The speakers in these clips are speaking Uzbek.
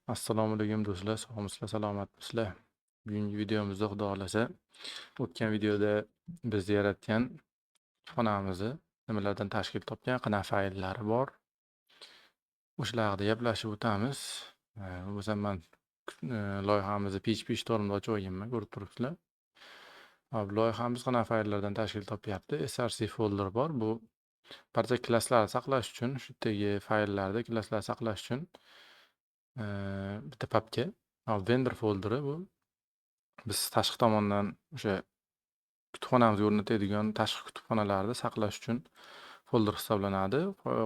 Assalomu alaykum do'stlar, sog'misizlar, salomatmisizlar? Bugungi videomizda Xudo xohlasa, o'tgan videoda biz yaratgan xonamizni nimalardan tashkil topgan, qanaqa fayllari bor, o'shalar haqida gaplashib o'tamiz. Bo'lsam man loyihamizni PHP Stormda ochib olganman, ko'rib turibsizlar. Hop, loyihamiz qanaqa fayllardan tashkil topyapti? src folder bor. Bu barcha klasslarni saqlash uchun, shu yerdagi fayllarda klasslarni saqlash uchun bitta papka. Vendor folderi bu. Biz tashqi tomondan o'sha kutubxonamizga o'rnatadigan tashqi kutubxonalarni saqlash uchun folder hisoblanadi.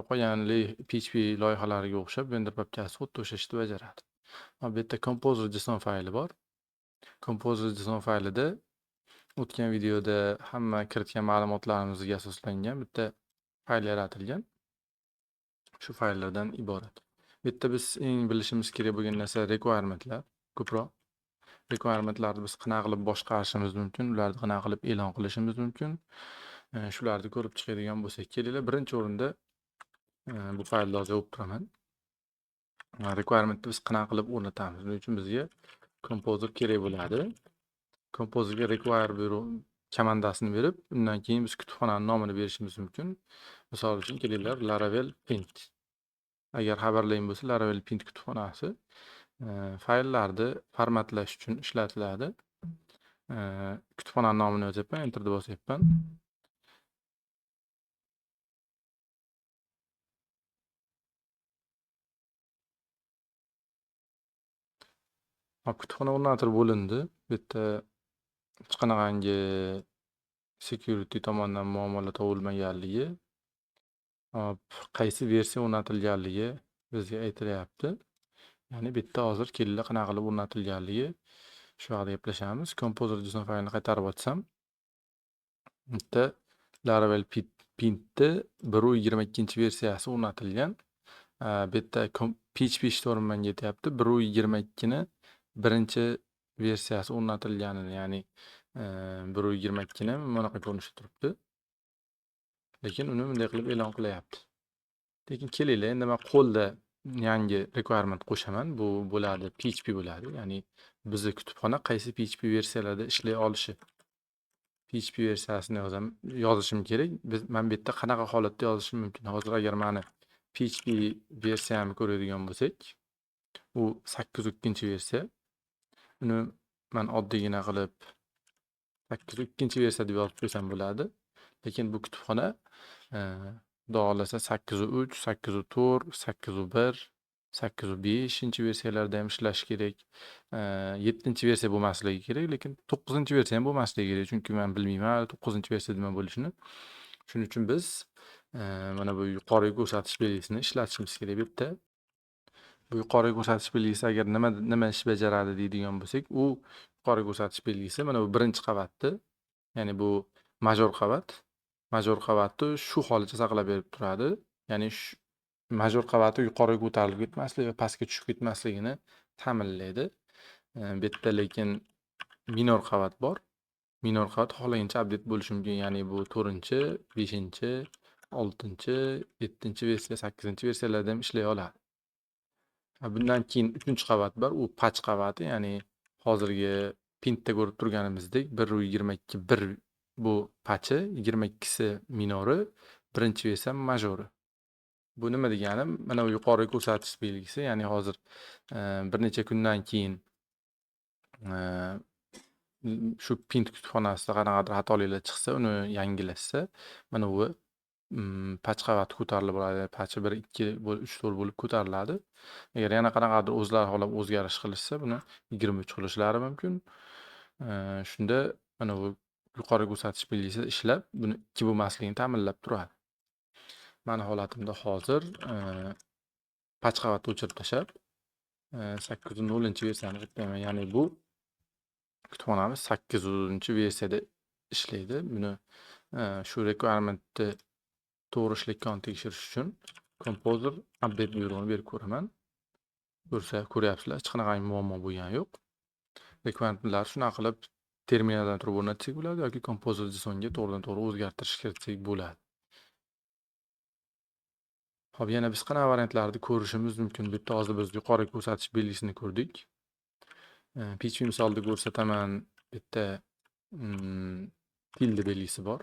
Qolganli PHP loyihalariga o'xshab vendor papkasi xuddi o'sha ishni bajaradi. Bu yerda composer.json fayli bor. Composer.json faylida o'tgan videoda hamma kiritgan ma'lumotlarimizga asoslangan bitta fayl yaratilgan. Shu fayllardan iborat. Bu yerda biz eng bilishimiz kerak bo'lgan narsa requirementlar ko'proq. Requirementlarni biz qanaqa qilib boshqarishimiz mumkin, ularni qanaqa qilib e'lon qilishimiz mumkin. Shularni ko'rib chiqadigan bo'lsak, kelinglar, birinchi o'rinda bu faylni hozir yopib turaman. Requirementni biz qanaqa qilib o'rnatamiz? Buning uchun bizga composer kerak bo'ladi. Composerga require komandasini berib, undan keyin biz kutubxonaning nomini berishimiz mumkin. Misol uchun kelinglar, Laravel Paint. Agar xabarlayim bo'lsa, Laravel Paint kutubxonasi fayllarni formatlash uchun ishlatiladi. Kutubxonaning nomini yozyapman, enterni bosyapman. Kutubxona o'rnatilib bo'lindi. Bu yerda hech qanaqangi security tomonidan muammolar tug'ilmaganligi, qaysi versiya o'rnatilganligi bizga aytilyapti. Ya'ni bu yerda hozir kelinglar qanaqa qilib o'rnatilganligi shu haqida gaplashamiz. Composer.json faylini qaytarib ochsam, bu yerda Laravel Paint'ni 1.22 versiyasi o'rnatilgan. Bu yerda PHP Storm menga aytyapti 1.22 ni birinchi versiyasi o'rnatilganini, ya'ni 1.22 ni bunaqa ko'rinishda turibdi. Lekin uni bunday qilib e'lon qilyapti. Lekin kelinglar, endi men qo'lda yangi requirement qo'shaman. Bu bo'ladi PHP bo'ladi. Ya'ni bizning kutubxona qaysi PHP versiyalarda ishlay olishi. PHP versiyasini yozishim kerak. Men bu yerda qanaqa holatda yozishim mumkin? Hozir agar meni PHP versiyamni ko'radigan bo'lsak, u 8.2-versiya. Uni men oddiygina qilib 8.2-versiya deb yozib qo'ysam bo'ladi. Lekin bu kutubxona xudo xohlasa 8.3, 8.4, 8.1, 8.5-versiyalarda ham ishlashi kerak. 7-versiya bo'lmasligi kerak, lekin 9-versiya ham bo'lmasligi kerak, chunki men bilmayman 9-versiya nima bo'lishini. Shuning uchun biz mana bu yuqoriga ko'rsatish belgisini ishlatishimiz kerak. Bu yerda bu yuqoriga ko'rsatish belgisi agar nima ish bajaradi deydigan bo'lsak, u yuqoriga ko'rsatish belgisi mana bu birinchi qavatni, ya'ni bu major qavat. Major qavatni shu holicha saqlab berib turadi. Ya'ni major qavati yuqoriga ko'tarilib ketmasligi va pastga tushib ketmasligini ta'minlaydi. Bu yerda lekin minor qavat bor. Minor qavat xohlagancha update bo'lishi mumkin. Ya'ni bu 4-chi, 5-chi, 6-chi, 7-chi versiya, 8-chi versiyalarda ham ishlay oladi. Bundan keyin 3-chi qavat bor. U patch qavati, ya'ni hozirgi Paint'da ko'rib turganimizdek 1.22.1 bu patchi, 22si minori, birinchi versiya majori. Bu nima degani? Mana bu yuqoriga ko'rsatish belgisi, ya'ni hozir bir necha kundan keyin shu Paint kutubxonasida qanaqadir xatoliklar chiqsa, uni yangilashsa, mana bu patch qavati ko'tarilib bo'ladi. Patchi 1, 2, 3, 4 bo'lib ko'tariladi. Agar yana qanaqadir o'zlari xohlab o'zgarish qilishsa, buni 23 qilishlari mumkin. Shunda mana bu yuqoriga ko'rsatish belgisi ishlab, buni 2 bo'lmasligini ta'minlab turadi. Mani holatimda hozir patch qavatni o'chirib tashlab 8.0-versiyani qilib, ya'ni bu kutubxonamiz 8-versiyada ishlaydi. Buni shu requirementni to'g'ri ishlayotganini tekshirish uchun Composer update buyrug'ini berib ko'raman. Ko'ryapsizlar, hech qanaqa muammo bo'lgani yo'q. Requirementlarni shunaqa qilib terminaldan turib o'rnatsak bo'ladi yoki Composer.jsonga to'g'ridan to'g'ri o'zgartirish kiritsak bo'ladi. Hop, yana biz qanaqa variantlarni ko'rishimiz mumkin? Bu yerda hozir biz yuqori ko'rsatish belgisini ko'rdik. PHP misolida ko'rsataman. Bu yerda tilde belgisi bor.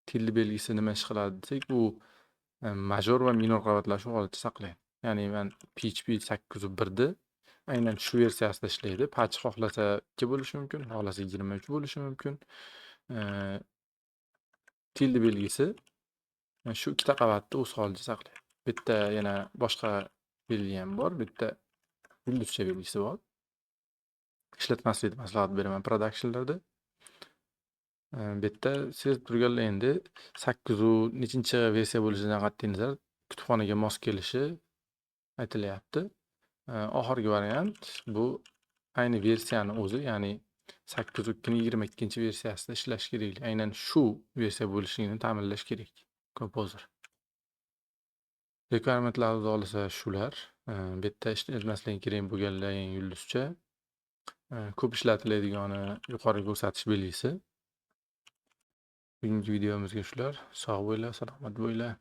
Tilde belgisi nima ish qiladi desak, bu major va minor qavatlar shu holatda saqlaydi. Ya'ni men PHP 8.1 ni aynan shu versiyasida ishlaydi. Patch xohlasa 2 bo'lishi mumkin, xohlasa 23 bo'lishi mumkin. Tilde belgisi shu ikkita qavatni o'z holida saqlaydi. Bu yerda yana boshqa belgi ham bor. Bu yerda yulduzcha belgisi bor. Ishlatmaslikni maslahat beraman productionlarda. Bu yerda sezib turganlar endi 8 nechinchi versiya bo'lishidan qat'iy nazar kutubxonaga mos kelishi aytilyapti. Oxirgi variant bu ayni versiyani o'zi, ya'ni 8.2 22 versiyasida ishlash kerak. Aynan shu versiya bo'lishligini ta'minlash kerak. Composer. Requirementlar olsa shular. Bu yerda ishlatmaslik kerak bo'lganlar yulduzcha. Ko'p ishlatiladigan yuqori ko'rsatish belgisi. Bugungi videomizga shular. Sog' bo'linglar, salomat bo'linglar.